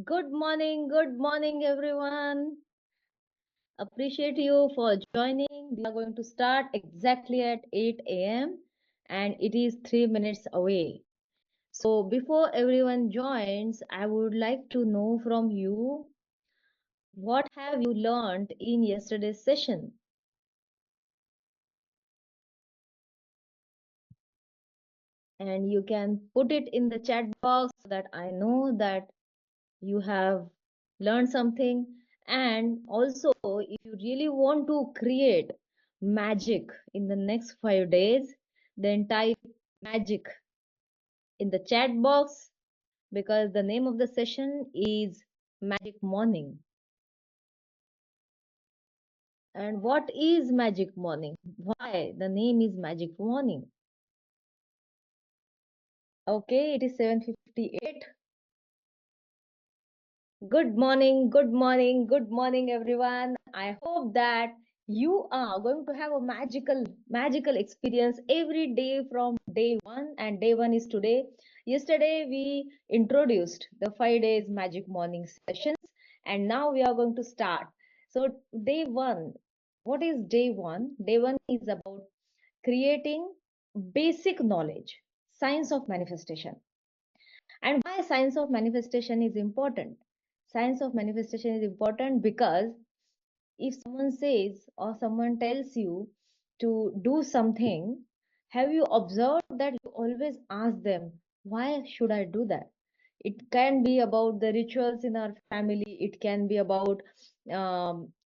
Good morning, everyone. Appreciate you for joining. We are going to start exactly at 8 a.m. and it is 3 minutes away. So, before everyone joins, I would like to know from you what have you learned in yesterday's session? And you can put it in the chat box so that I know that you have learned something. And also, if you really want to create magic in the next 5 days, then type magic in the chat box, because the name of the session is Magic Morning. And what is Magic Morning? Why the name is Magic Morning? Okay, it is 7:58. Good morning, everyone. I hope that you are going to have a magical experience every day from day one, and day one is today. Yesterday, we introduced the 5 days magic morning sessions, and now we are going to start. So, day one, what is day one? Day one is about creating basic knowledge, science of manifestation. And why science of manifestation is important? Science of manifestation is important because if someone says or someone tells you to do something, have you observed that you always ask them, why should I do that? It can be about the rituals in our family, it can be about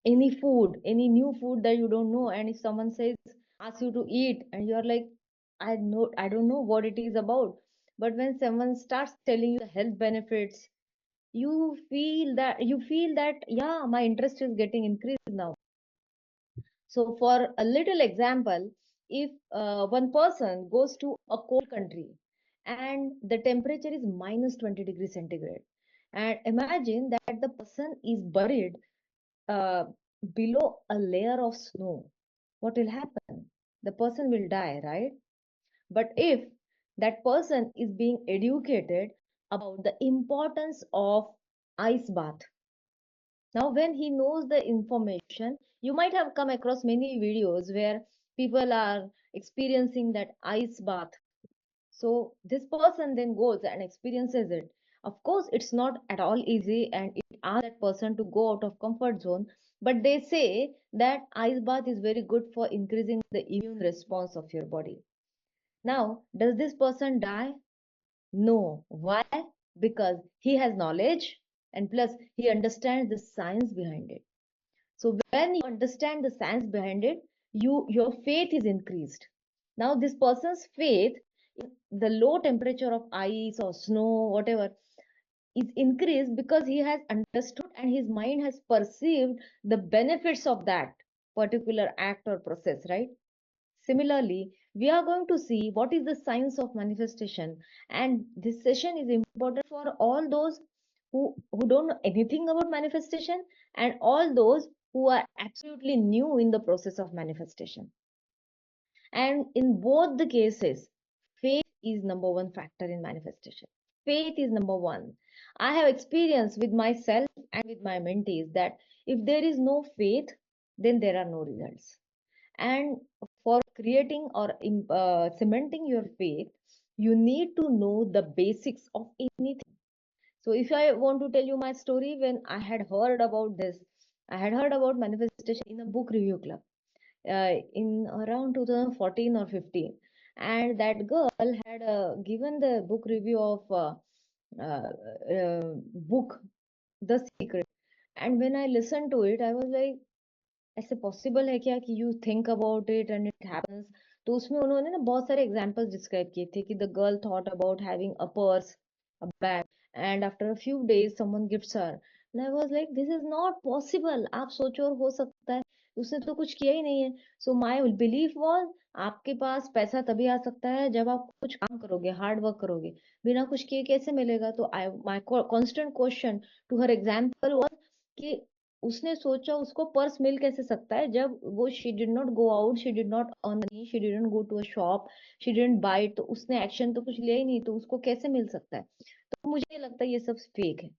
any food, any new food that you don't know. And if someone says, asks you to eat, and you're like, I don't know what it is about. But when someone starts telling you the health benefits, you feel that yeah, my interest is getting increased now. So for a little example, if one person goes to a cold country and the temperature is minus 20 degrees centigrade, and imagine that the person is buried uh, below a layer of snow, what will happen? The person will die, right? But if that person is being educated about the importance of ice bath, now when he knows the information, you might have come across many videos where people are experiencing that ice bath. So this person then goes and experiences it. Of course, it's not at all easy, and it asks that person to go out of comfort zone. But they say that ice bath is very good for increasing the immune response of your body. Now, does this person die? No. Why? Because he has knowledge, and plus he understands the science behind it. So when you understand the science behind it, your faith is increased. Now this person's faith in the low temperature of ice or snow, whatever, is increased because he has understood and his mind has perceived the benefits of that particular act or process, right? Similarly, we are going to see what is the science of manifestation, and this session is important for all those who don't know anything about manifestation, and all those who are absolutely new in the process of manifestation. And in both the cases, faith is number one factor in manifestation. Faith is number one. I have experienced with myself and with my mentees that if there is no faith, then there are no results. And for creating or cementing your faith, you need to know the basics of anything. So if I want to tell you my story, when I had heard about this, I had heard about manifestation in a book review club in around 2014 or 15. And that girl had given the book review of uh, book The Secret. And when I listened to it, I was like, ऐसे possible है क्या कि you think about it and it happens? तो उसमें उन्होंने ना बहुत सारे एग्जांपल्स डिस्क्राइब किए थे कि the girl thought about having a purse, a bag, and after a few days someone gifts her, and I was like this is not possible. आप सोचो और हो सकता है, उसने तो कुछ किया ही नहीं है। सो माय बिलीफ वाज, आपके पास पैसा तभी आ सकता है जब आप कुछ काम करोगे, हार्ड वर्क करोगे। बिना कुछ किए कैसे मिलेगा? तो I my constant question to her example was कि उसने सोचा उसको पर्स मिल कैसे सकता है जब वो she did not go out, she did not earn money, she didn't go to a shop, she didn't buy, तो उसने एक्शन तो कुछ लिया ही नहीं, तो उसको कैसे मिल सकता है? तो मुझे लगता है ये सब फेक है।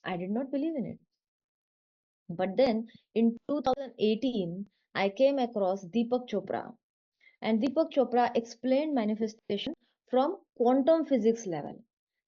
I did not believe in it. But then in 2018, I came across Deepak Chopra, and Deepak Chopra explained manifestation from quantum physics level.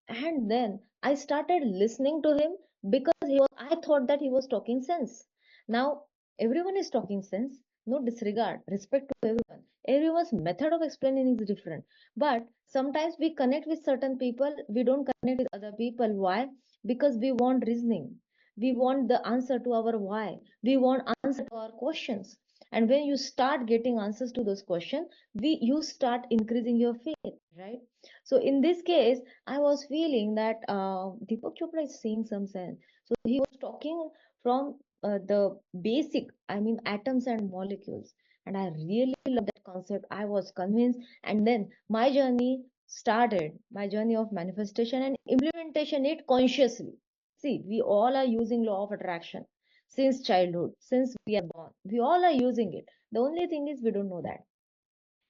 And then I started listening to him because I thought that he was talking sense. Now, everyone is talking sense, no disregard, respect to everyone. Everyone's method of explaining is different. But sometimes we connect with certain people, we don't connect with other people. Why? Because we want reasoning. We want the answer to our why. We want answer to our questions. And when you start getting answers to those questions, you start increasing your faith, right? So in this case, I was feeling that Deepak Chopra is saying some sense. So he was talking from the basic, I mean, atoms and molecules. And I really love that concept. I was convinced. And then my journey started, my journey of manifestation and implementation it consciously. See, we all are using law of attraction since childhood, since we are born. We all are using it. The only thing is we don't know that.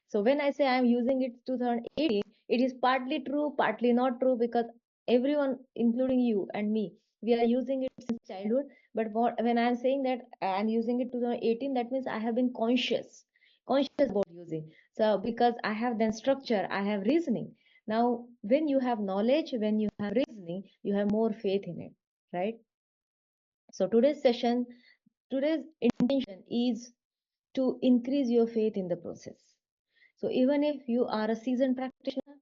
So when I say I'm using it 2018, it is partly true, partly not true because everyone, including you and me, we are using it since childhood. But when I'm saying that I'm using it 2018, that means I have been conscious about using. So because I have then structure, I have reasoning. Now, when you have knowledge, when you have reasoning, you have more faith in it, right? So today's intention is to increase your faith in the process. So even if you are a seasoned practitioner,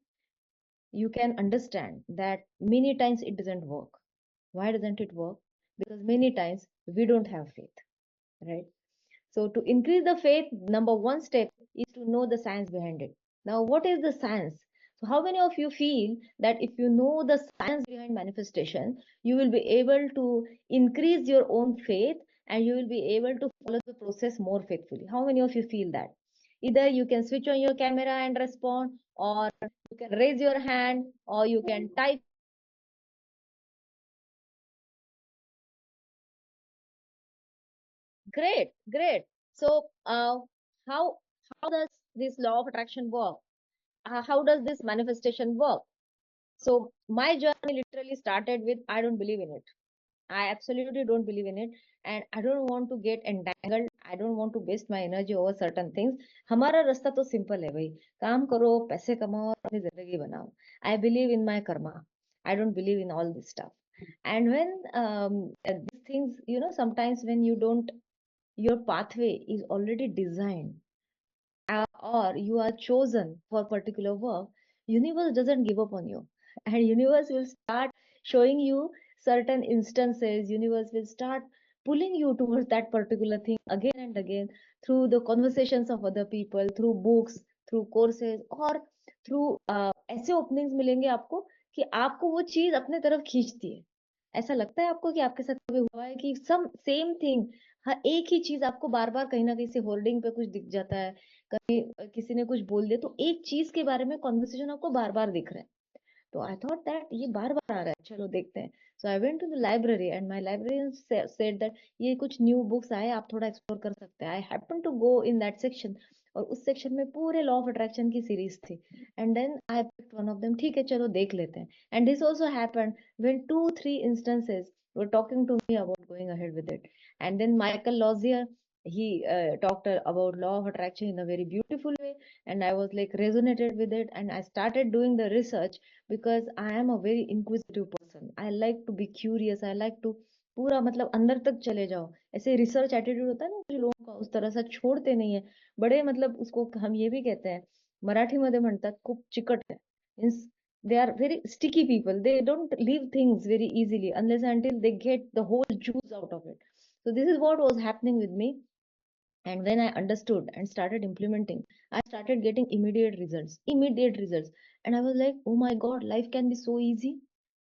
you can understand that many times it doesn't work. Why doesn't it work? Because many times we don't have faith, right? So to increase the faith, number one step is to know the science behind it. Now, what is the science? So how many of you feel that if you know the science behind manifestation, you will be able to increase your own faith and you will be able to follow the process more faithfully? How many of you feel that? Either you can switch on your camera and respond, or you can raise your hand, or you can type. Great, great. So, how how does this law of attraction work? How does this manifestation work? So my journey literally started with I don't believe in it. I absolutely don't believe in it, and I don't want to get entangled. I don't want to waste my energy over certain things. हमारा रास्ता तो simple है भाई, काम करो, पैसे कमाओ और अपनी जिंदगी बनाओ. I believe in my karma. I don't believe in all this stuff. And when these things, sometimes when you don't, your pathway is already designed, or you are chosen for particular work, universe doesn't give up on you. And universe will start showing you certain instances. Universe will start pulling you towards that particular thing again and again, through the conversations of other people, through books, through courses, और through ऐसे openings मिलेंगे आपको कि आपको वो चीज अपने तरफ खींचती है. ऐसा लगता है आपको कि आपके साथ कभी हुआ है कि सम सेम थिंग, हाँ, एक ही चीज आपको बार बार कहीं ना कहीं से होर्डिंग पे कुछ दिख जाता है, कहीं किसी ने कुछ बोल दिया, तो एक चीज के बारे में कॉन्वर्सेशन आपको बार बार दिख रहा है. तो आई थॉट दैट ये बार बार आ रहा है, चलो देखते हैं. So I went to the library and my librarian said that ये कुछ न्यू बुक्स आए, आप थोड़ा एक्सप्लोर कर सकते हैं. I happen to go in that section, और उस सेक्शन में पूरे लॉ ऑफ अट्रैक्शन की सीरीज थी. And then I picked one of them. ठीक है, चलो देख लेते हैं. And this also happened when 2-3 instances were talking to me about going ahead with it. And then Michael Lozier, he talked about law of attraction in a very beautiful way, and I was like resonated with it, and I started doing the research because I am a very inquisitive person. I like to be curious. I like to पूरा मतलब अंदर तक चले जाओ. ऐसे research attitude होता है ना कुछ लोगों का, उस तरह से छोड़ते नहीं है. बड़े मतलब उसको हम ये भी कहते हैं, मराठी मध्ये म्हणतात खूप चिकट आहे. Means they are very sticky people. They don't leave things very easily unless until they get the whole juice out of it. So this is what was happening with me. And when I understood and started implementing, I started getting immediate results. And I was like, oh my God, life can be so easy.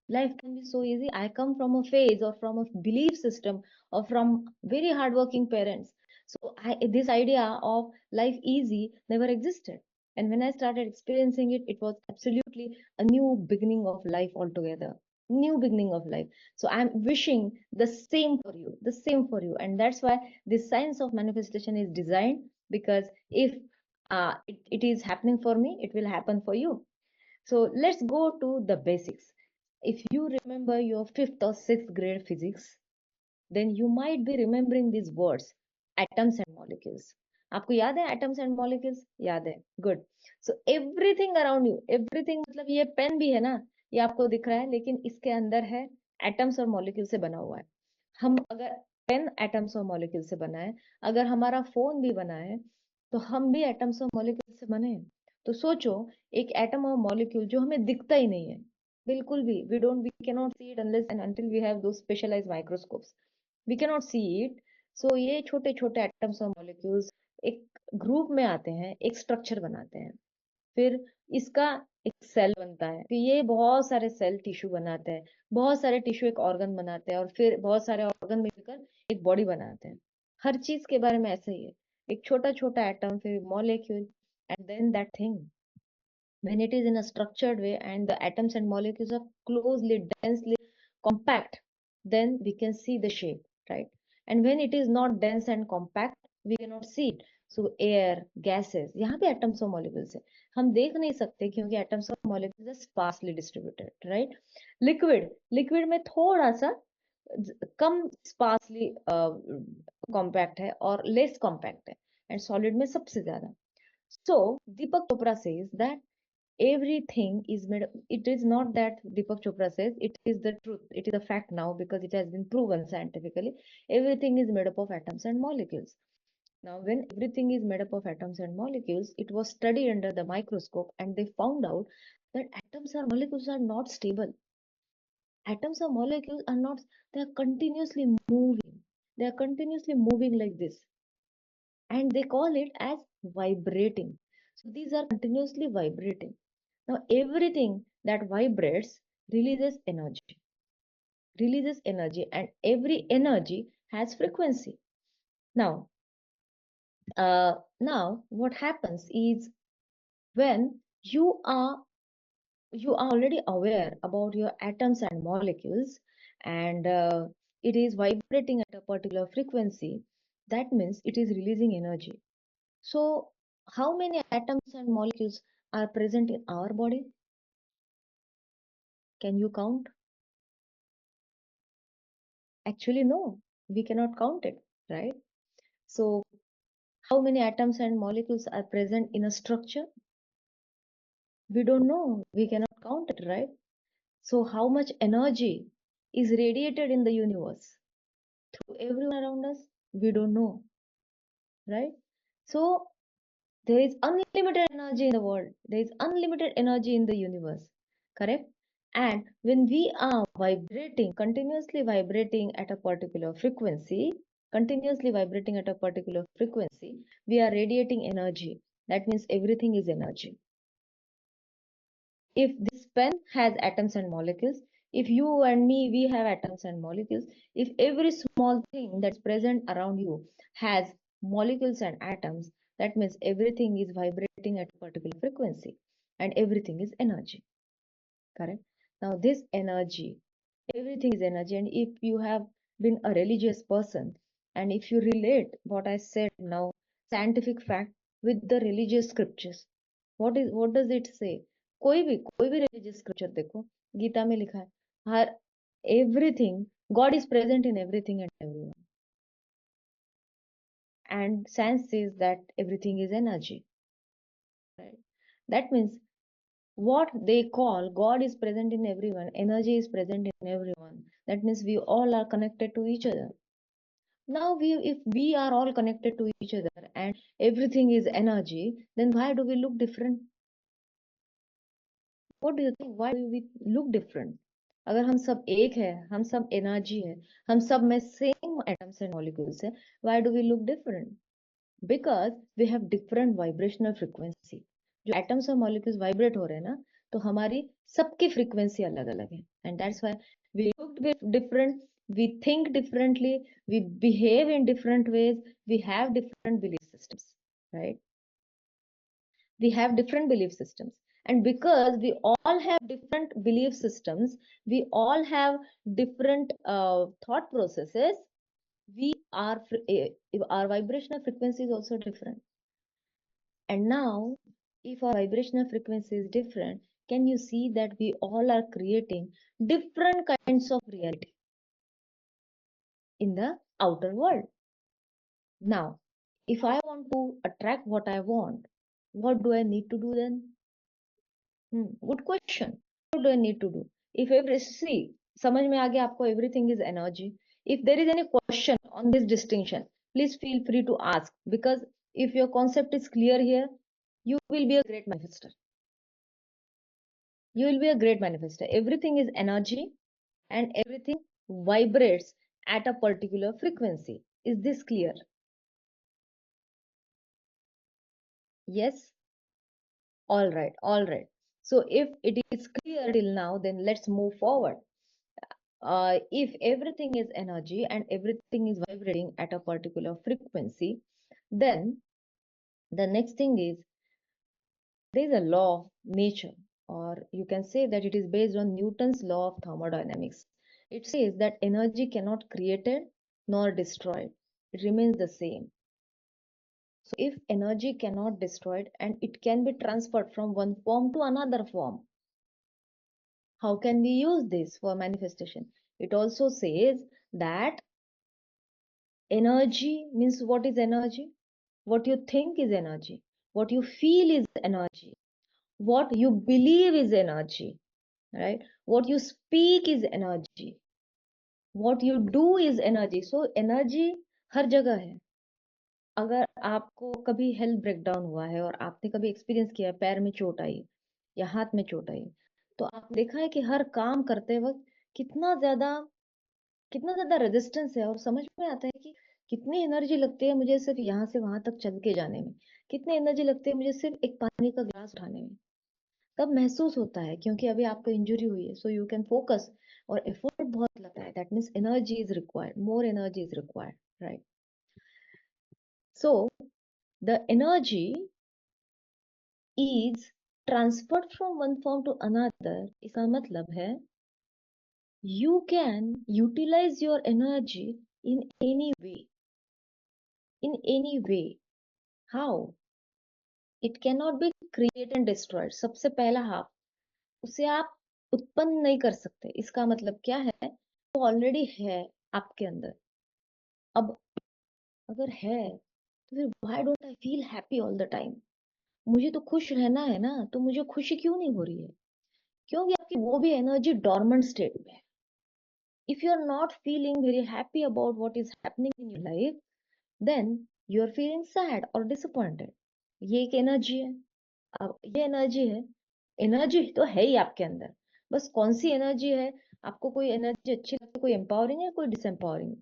Life can be so easy. I come from a phase or from a belief system or from very hardworking parents. So this idea of life easy never existed. And when I started experiencing it, it was absolutely a new beginning of life altogether. New beginning of life. So I'm wishing the same for you. And that's why this science of manifestation is designed, because if it is happening for me, it will happen for you. So let's go to the basics. If you remember your 5th or 6th grade physics, then you might be remembering these words, atoms and molecules. आपको याद है atoms and molecules? याद है, good. So everything around you, everything मतलब ये pen भी है ना, ये आपको दिख रहा है, लेकिन इसके अंदर है atoms और molecules से बना हुआ है. हम अगर पेन atoms और molecules से बना है, अगर हमारा फोन भी बना है, तो हम भी atoms और molecules से बने हैं. तो सोचो, एक एटम और मॉलिक्यूल जो हमें दिखता ही नहीं है, बिल्कुल भी, we cannot see it unless and until we have those specialized microscopes. We cannot see it. So ये छोटे छोटे एटम्स और मॉलिक्यूल्स एक ग्रुप में आते हैं, एक स्ट्रक्चर बनाते हैं, फिर इसका एक सेल बनता है, फिर ये बहुत सारे सेल टिश्यू बनाते हैं, बहुत सारे टिश्यू एक ऑर्गन बनाते हैं, और फिर बहुत सारे ऑर्गन मिलकर एक बॉडी बनाते हैं. हर चीज के बारे में ऐसा ही है, एक छोटा छोटा एटम, फिर molecule, and then that thing. When it is in a structured way and the atoms and molecules are closely, densely compact, then we can see the shape, right? And when it is not dense and compact, we cannot see it. So air, gases, यहाँ पे atoms और molecules है, हम देख नहीं सकते क्योंकि atoms और molecules are sparsely distributed, right? Liquid में थोड़ा सा कम sparsely compact है और less compact है, and solid में सबसे ज्यादा. So Deepak Chopra says that everything is made, it is not that Deepak Chopra says, it is the truth, it is a fact now because it has been proven scientifically. Everything is made up of atoms and molecules. Now when everything is made up of atoms and molecules, it was studied under the microscope and they found out that atoms or molecules are not stable. Atoms or molecules are not, they are continuously moving, they are continuously moving like this, and they call it as vibrating. So these are continuously vibrating. Now, everything that vibrates releases energy, and every energy has frequency. Now, now what happens is when you are already aware about your atoms and molecules, and it is vibrating at a particular frequency. That means it is releasing energy. So, how many atoms and molecules are present in our body? Can you count? Actually, no, we cannot count it, right? So, how many atoms and molecules are present in a structure? We don't know. We cannot count it, right? So, how much energy is radiated in the universe through everyone around us? We don't know, right? So, there is unlimited energy in the world. There is unlimited energy in the universe, correct? And when we are vibrating, continuously vibrating at a particular frequency, we are radiating energy. That means everything is energy. If this pen has atoms and molecules, if you and me, we have atoms and molecules, if every small thing that's present around you has molecules and atoms, that means everything is vibrating at a particular frequency and everything is energy, correct? Now this energy, everything is energy, and if you have been a religious person, and if you relate what I said now, scientific fact, with the religious scriptures, what does it say? कोई भी religious scripture देखो, गीता में लिखा है, हर everything, God is present in everything and everyone, and science says that everything is energy, right? That means what they call God is present in everyone, energy is present in everyone. That means we all are connected to each other. Now, if we are all connected to each other and everything is energy, then why do we look different? What do you think? Why do we look different? अगर हम सब एक है, हम सब energy है, हम सब में सेम एटम्स एंड मॉलिक्यूल्स है, why do we look different? Because we have different vibrational frequency. जो एटम्स और मॉलिक्यूल्स वाइब्रेट हो रहे हैं ना, तो हमारी सबकी फ्रीक्वेंसी अलग अलग है, and that's why we look different, we think differently, we behave in different ways, we have different belief systems, right? We have different belief systems, and because we all have different belief systems, we all have different thought processes, we are our vibrational frequency is also different. And now, if our vibrational frequency is different, can you see that we all are creating different kinds of reality in the outer world? Now, if I want to attract what I want, what do I need to do then? Good question. What do I need to do? If every see, समझ में आ गया आपको, everything is energy. If there is any question on this distinction, please feel free to ask, because if your concept is clear here, you will be a great manifester. You will be a great manifester. Everything is energy and everything vibrates at a particular frequency. Is this clear? Yes? All right, all right. So if it is clear till now, then let's move forward. If everything is energy and everything is vibrating at a particular frequency, then the next thing is there is a law of nature, or you can say that it is based on Newton's law of thermodynamics. It says that energy cannot created nor destroyed. It remains the same. So if energy cannot destroyed and it can be transferred from one form to another form, how can we use this for manifestation? It also says that energy means, what is energy? What you think is energy. What you feel is energy. What you believe is energy, right? What you speak is energy. What you do is energy. So energy हर जगह है. अगर आपको कभी health breakdown हुआ है और आपने कभी एक्सपीरियंस किया है, पैर में चोट आई या हाथ में चोट आई, तो आपने देखा है कि हर काम करते वक्त कितना ज्यादा रेजिस्टेंस है, और समझ में आता है कि कितनी एनर्जी लगती है मुझे सिर्फ यहाँ से वहां तक चल के जाने में, कितनी एनर्जी लगती है मुझे सिर्फ एक पानी का ग्लास उठाने में. तब महसूस होता है, क्योंकि अभी आपको इंजरी हुई है, सो यू कैन फोकस, और एफर्ट बहुत लगता है. That means energy is required, more energy is required, right? So the energy is transferred from one form to another. इसका मतलब है you can utilize your energy in any way. In any way. How? It cannot be created and destroyed. सबसे पहला half, उसे आप उत्पन्न नहीं कर सकते. इसका मतलब क्या है? वो ऑलरेडी है आपके अंदर. अब अगर है तो फिर why don't I feel happy all the time? मुझे तो खुश रहना है ना, तो मुझे खुशी क्यों नहीं हो रही है? क्योंकि आपकी वो भी एनर्जी डॉर्मेंट स्टेट में है. If you're not feeling very happy about what is happening in your life, then you're feeling sad or disappointed. ये एक एनर्जी है. अब ये एनर्जी है, एनर्जी तो है ही आपके अंदर. बस कौन सी एनर्जी है, आपको कोई एनर्जी अच्छी लगती है, कोई एम्पावरिंग है, कोई डिसएम्पावरिंग.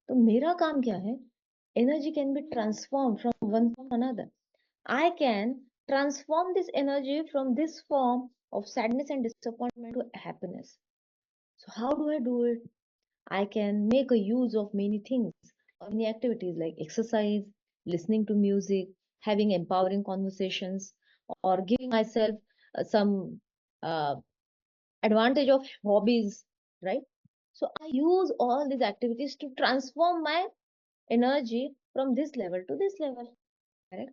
तो मेरा काम क्या है? Energy can be transform from one form another. I can transform this energy from this form of sadness and disappointment to happiness. So how do I do it? I can make a use of many things, many activities like exercise, listening to music, having empowering conversations, or giving myself some uh, advantage of hobbies, right? So I use all these activities to transform my energy from this level to this level, correct?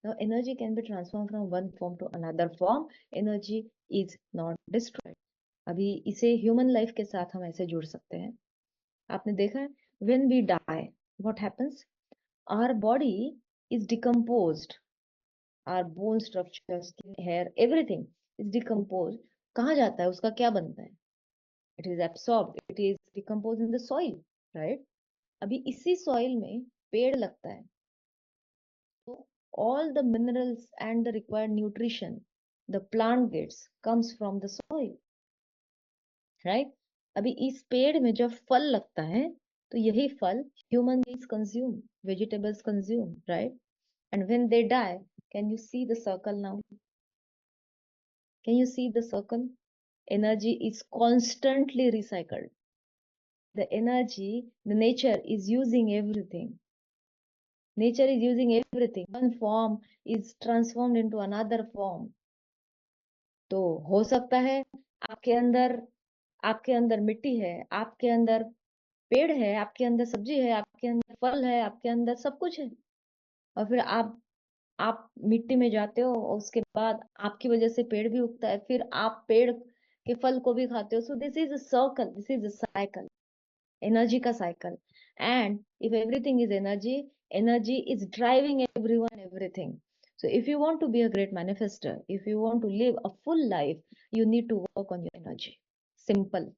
Now, energy can be transformed from one form to another form. Energy is not destroyed. अभी इसे human life के साथ हम ऐसे जोड़ सकते हैं. आपने देखा है, when we die, what happens? Our body is decomposed. Our bone structure, skin, hair, everything is decomposed. कहाँ जाता है? उसका क्या बनता है? It is absorbed. It is decomposed in the soil, right? अभी इसी soil में पेड़ लगता है. So all the minerals and the required nutrition the plant gets comes from the soil, right? अभी इस पेड़ में जब फल लगता है, तो यही फल human beings consume, vegetables consume, right? And when they die, can you see the circle now? Can you see the circle? Energy is constantly recycled. The energy, the nature is using everything. Nature is using everything. One form is transformed into another form. तो हो सकता है आपके अंदर मिट्टी है, आपके अंदर पेड़ है, आपके अंदर सब्जी है, आपके अंदर फल है, आपके अंदर सब कुछ है, और फिर आप आप मिट्टी में जाते हो और उसके बाद आपकी वजह से पेड़ भी उगता है, फिर आप पेड़ के फल को भी खाते हो. So this is a circle, this is a cycle, energy का cycle. And if everything is energy, energy is driving everyone everything. So if you want to be a great manifester, if you want to live a full life, you need to work on your energy. Simple,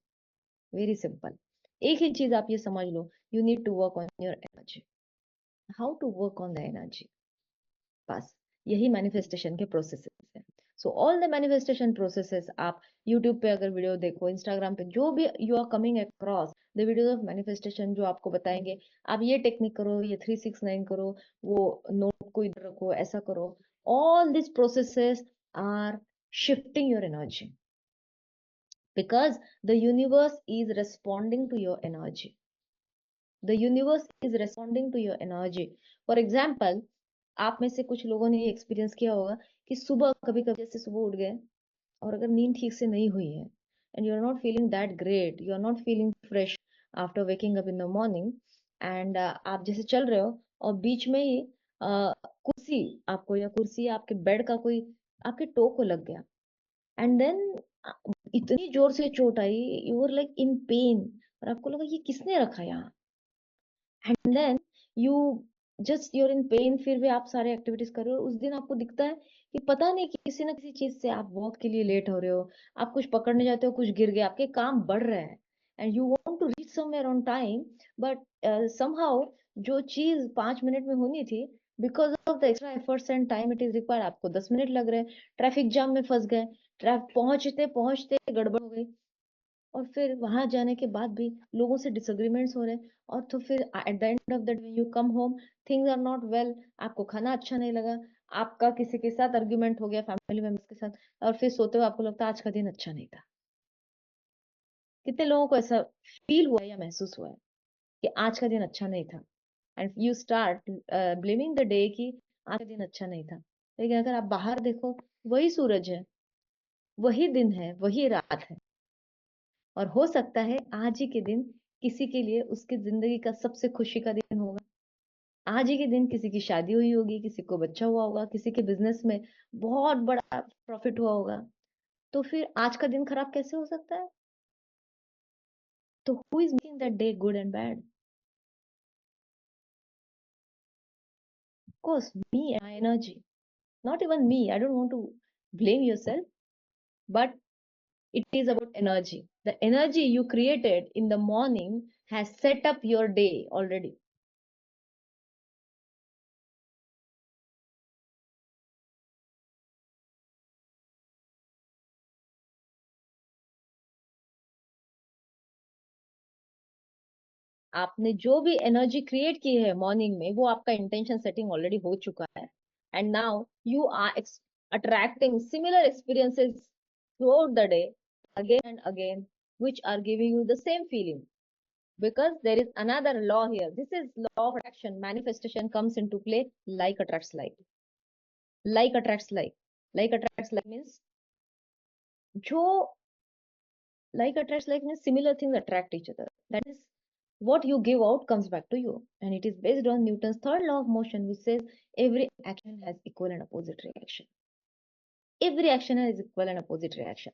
very simple. एक ही चीज आप ये समझ लो, you need to work on your energy. How to work on the energy? बस यही manifestation के processes है. So all the manifestation processes आप यूट्यूब पे अगर वीडियो देखो, इंस्टाग्राम पे जो भी you are coming across the videos of manifestation, जो आपको बताएंगे आप ये टेक्निक करो, ये 369 करो, वो नोट को इधर रखो, ऐसा करो. All this processes are shifting your energy because the universe is responding to your energy. The universe is responding to your energy. For example, आप में से कुछ लोगों ने ये एक्सपीरियंस किया होगा कि सुबह कभी कभी जैसे सुबह उठ गए और अगर नींद ठीक से नहीं हुई है and you are not feeling that great, you are not feeling fresh after waking up in the morning, and आप जैसे चल रहे हो और बीच में ही कुर्सी आपको, या कुर्सी आपके बेड का कोई आपके टो को लग गया, एंड देन इतनी जोर से चोट आई, you are like in pain, और आपको लगा ये किसने रखा यहाँ, and then you just you're in pain, फिर भी आप सारे एक्टिविटीज कर रहे हो. उस दिन आपको दिखता है कि पता नहीं किसी ना किसी चीज से आप वॉक के लिए लेट हो रहे हो, आप कुछ पकड़ने जाते हो, कुछ गिर गया, आपके काम बढ़ रहे हैं and you want to reach somewhere on time, but somehow जो चीज 5 मिनट में होनी थी, because of the extra efforts and time it is required, आपको 10 मिनट लग रहे हैं, ट्रैफिक जाम में फंस गए, पहुंचते पहुंचते गड़बड़ हो गई, और फिर वहां जाने के बाद भी लोगों से डिसएग्रीमेंट्स हो रहे हैं, और तो फिर at the end of the day you come home, things are not well, आपको खाना अच्छा नहीं लगा, आपका किसी के साथ आर्ग्यूमेंट हो गया फैमिली मेंबर्स के साथ, और फिर सोते हुए आपको लगता है आज का दिन अच्छा नहीं था. कितने लोगों को ऐसा फील हुआ या महसूस हुआ है कि आज का दिन अच्छा नहीं था, and you start blaming the day कि आज का दिन अच्छा नहीं था. लेकिन अगर आप बाहर देखो, वही सूरज है, वही दिन है, वही रात है, और हो सकता है आज ही के दिन किसी के लिए उसकी जिंदगी का सबसे खुशी का दिन होगा. आज ही के दिन किसी की शादी हुई होगी, किसी को बच्चा हुआ होगा, किसी के बिजनेस में बहुत बड़ा प्रॉफिट हुआ होगा. तो फिर आज का दिन खराब कैसे हो सकता है? तो who is making that day good and bad? Of course me and my energy. Not even me, I don't want to blame yourself, but it is about energy. The energy you created in the morning has set up your day already. आपने जो भी energy create की है morning में, वो आपका intention setting already हो चुका है, and now you are attracting similar experiences throughout the day again and again, which are giving you the same feeling, because there is another law here. This is law of attraction. Manifestation comes into play. Like attracts like. Like attracts like. Like attracts like means जो like attracts like means similar things attract each other. That is what you give out comes back to you, and it is based on Newton's third law of motion, which says every action has equal and opposite reaction. Every action has equal and opposite reaction.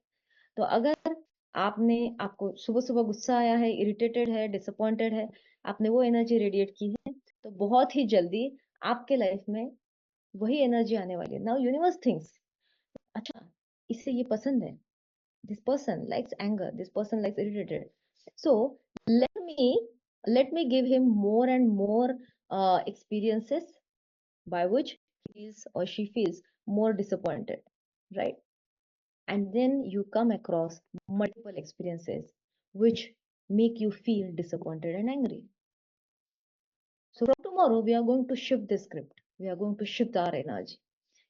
तो अगर आपने, आपको सुबह सुबह गुस्सा आया है, irritated है, डिसअपॉइंटेड है, आपने वो एनर्जी रेडिएट की है, तो बहुत ही जल्दी आपके लाइफ में वही एनर्जी आने वाली है. नाउ यूनिवर्स थिंक्स, अच्छा इसे ये पसंद है, this person likes anger, this person likes irritated, so let me let me give him more and more experiences by which he is or she feels more disappointed, right? And then you come across multiple experiences which make you feel disappointed and angry. So from tomorrow we are going to shift the script, we are going to shift our energy.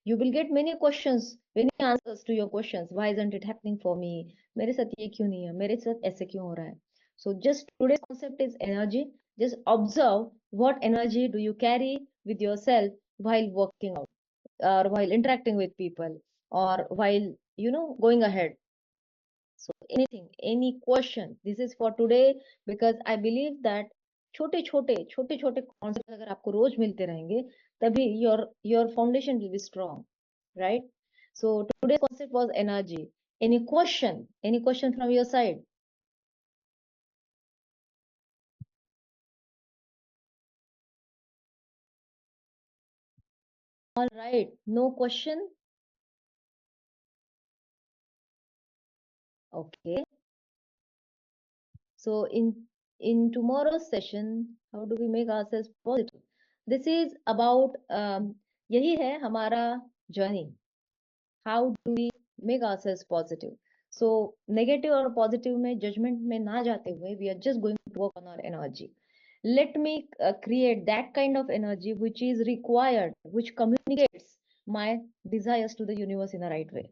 You will get many questions, many answers to your questions. Why isn't it happening for me? मेरे साथ ये क्यों नहीं है, मेरे साथ ऐसे क्यों हो रहा है? So just today's concept is energy. Just observe what energy do you carry with yourself while working out, or while interacting with people, or while going ahead. So anything, any question, this is for today, because I believe that छोटे छोटे concept अगर आपको रोज मिलते रहेंगे, तभी your foundation will be strong, right? So today's concept was energy. Any question from your side? All right, no question. Okay, so in tomorrow's session, how do we make ourselves positive? This is about यही है हमारा journey. How do we make ourselves positive? So negative or positive में judgment में ना जाते हुए, we are just going to work on our energy. Let me create that kind of energy which is required, which communicates my desires to the universe in the right way.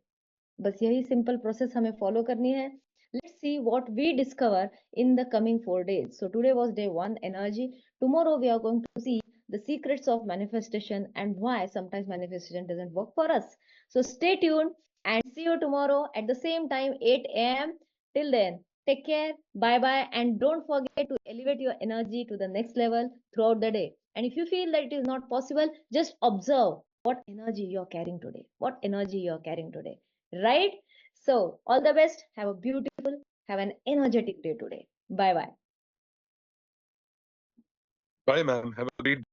बस यही simple process हमें follow करनी है. Let's see what we discover in the coming 4 days. So today was day 1, energy. Tomorrow we are going to see the secrets of manifestation and why sometimes manifestation doesn't work for us. So stay tuned and see you tomorrow at the same time, 8 a.m. Till then, take care, bye bye, and don't forget to elevate your energy to the next level throughout the day. And if you feel that it is not possible, just observe what energy you are carrying today. What energy you are carrying today, right? So all the best. Have a beautiful, have an energetic day today. Bye bye. Bye, ma'am. Have a great